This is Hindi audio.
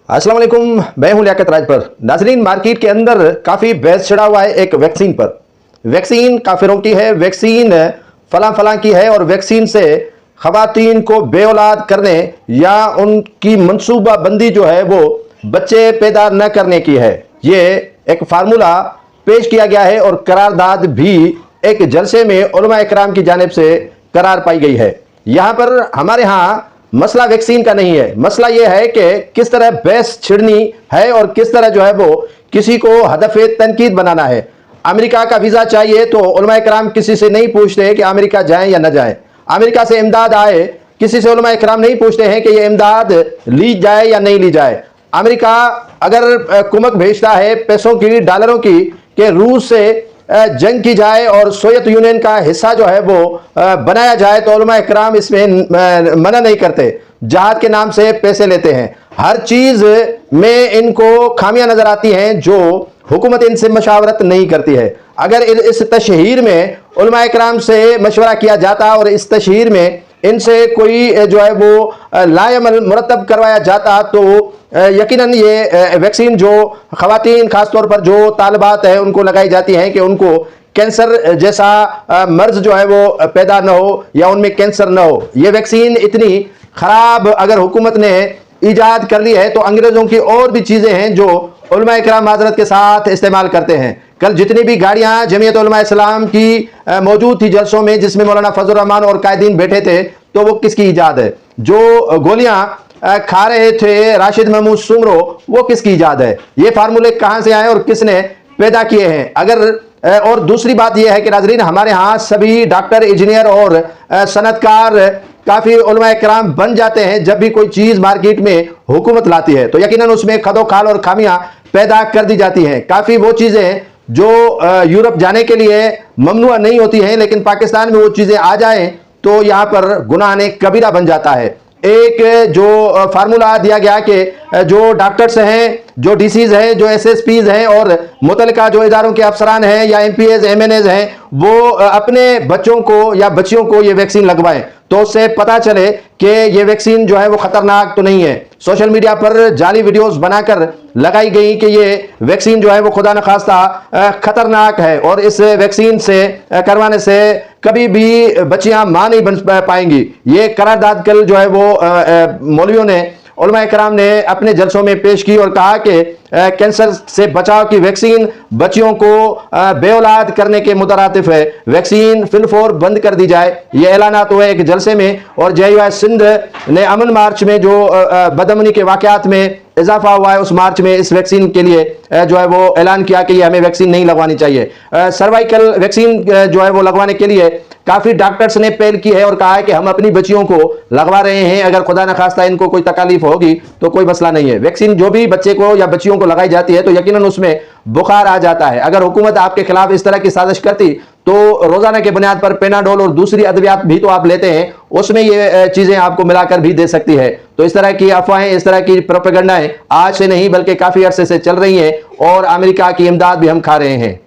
अस्सलाम वालेकुम, मैं हूं लियाकत राजपर। नाजरीन, मार्केट के अंदर काफ़ी बहस चढ़ा हुआ है एक वैक्सीन पर। वैक्सीन काफिरों की है, वैक्सीन फला फला की है और वैक्सीन से खवातीन को बेऔलाद करने या उनकी मनसूबा बंदी जो है वो बच्चे पैदा न करने की है। ये एक फार्मूला पेश किया गया है और करारदाद भी एक जलसे में उलमा इकराम की जानिब से करार पाई गई है। यहाँ पर हमारे यहाँ मसला वैक्सीन का नहीं है, मसला यह है कि किस तरह बहस छिड़नी है और किस तरह जो है वो किसी को हदफ़े तनकीद बनाना है। अमेरिका का वीज़ा चाहिए तो उलमा इकराम किसी से नहीं पूछते कि अमेरिका जाएं या न जाएं। अमेरिका से इमदाद आए, किसी से उलमा इकराम नहीं पूछते हैं कि यह इमदाद ली जाए या नहीं ली जाए। अमेरिका अगर कुमक भेजता है पैसों की, डॉलरों की, कि रूस से जंग की जाए और सोवियत यूनियन का हिस्सा जो है वो बनाया जाए, तो उलमा इकराम इसमें मना नहीं करते। जहाद के नाम से पैसे लेते हैं, हर चीज में इनको खामियां नजर आती हैं जो हुकूमत इनसे मशावरत नहीं करती है। अगर इस तशहीर में उलमा इकराम से मशवरा किया जाता और इस तशहीर में इनसे कोई जो है वो लायमल मुरतब करवाया जाता तो यकीनन ये वैक्सीन जो खवातीन खासतौर पर जो तालिबात है उनको लगाई जाती हैं कि उनको कैंसर जैसा मर्ज जो है वो पैदा न हो या उनमें कैंसर न हो। ये वैक्सीन इतनी खराब अगर हुकूमत ने ईजाद कर ली है तो अंग्रेजों की और भी चीज़ें हैं जो उलमा इकराम माजरत के साथ इस्तेमाल करते हैं। कल जितनी भी गाड़ियां जमीयत उलमा इस्लाम की मौजूद थी जलसों में, जिसमें मौलाना फजल रहमान और कायदीन बैठे थे, तो वो किसकी ईजाद है? जो गोलियां खा रहे थे राशिद महमूद सुमरो, वो किसकी ईजाद है? ये फार्मूले कहां से आए और किसने पैदा किए हैं? अगर और दूसरी बात यह है कि नाजरीन, हमारे यहाँ सभी डॉक्टर, इंजीनियर और सनतकार काफ़ी उलमा इकराम बन जाते हैं जब भी कोई चीज़ मार्केट में हुकूमत लाती है तो यकीनन उसमें खदो खाल और खामियां पैदा कर दी जाती हैं। काफ़ी वो चीज़ें जो यूरोप जाने के लिए ममनुआ नहीं होती हैं, लेकिन पाकिस्तान में वो चीज़ें आ जाएं तो यहाँ पर गुनाह ने कबीरा बन जाता है। एक जो फार्मूला दिया गया कि जो डॉक्टर्स हैं, जो डीसीज हैं, जो एसएसपीज हैं और मुतलका जो इदारों के अफसरान हैं या एमपीएज एमएनएज हैं, वो अपने बच्चों को या बच्चियों को ये वैक्सीन लगवाएं तो उससे पता चले कि ये वैक्सीन जो है वो खतरनाक तो नहीं है। सोशल मीडिया पर जाली वीडियोस बनाकर लगाई गई कि ये वैक्सीन जो है वो खुदा न खास्ता खतरनाक है और इस वैक्सीन से करवाने से कभी भी बच्चियां मां नहीं बन पाएंगी। ये करारदाद कल जो है वो मौलवियों ने, उलमा इकराम ने अपने जलसों में पेश की और कहा कि कैंसर से बचाव की वैक्सीन बच्चियों को बेऔलाद करने के मुतरातिफ है, वैक्सीन फिलफोर बंद कर दी जाए। ये ऐलानात हुए एक जलसे में और JUI सिंध ने अमन मार्च में जो बदअमनी के वाकयात में इजाफा हुआ है उस मार्च में इस वैक्सीन के लिए जो है वो ऐलान किया कि ये हमें वैक्सीन नहीं लगवानी चाहिए। सर्वाइकल वैक्सीन जो है वो लगवाने के लिए काफ़ी डॉक्टर्स ने पहल की है और कहा है कि हम अपनी बच्चियों को लगवा रहे हैं, अगर खुदा न खास्ता इनको कोई तकलीफ होगी तो कोई मसला नहीं है। वैक्सीन जो भी बच्चे को या बच्चियों को लगाई जाती है तो यकीनन उसमें बुखार आ जाता है। अगर हुकूमत आपके खिलाफ इस तरह की साजिश करती तो रोजाना के बुनियाद पर पेनाडोल और दूसरी अद्वियात भी तो आप लेते हैं, उसमें ये चीजें आपको मिलाकर भी दे सकती है। तो इस तरह की अफवाहें, इस तरह की प्रोपेगेंडाएं आज से नहीं बल्कि काफी अरसे से चल रही हैं और अमेरिका की इमदाद भी हम खा रहे हैं।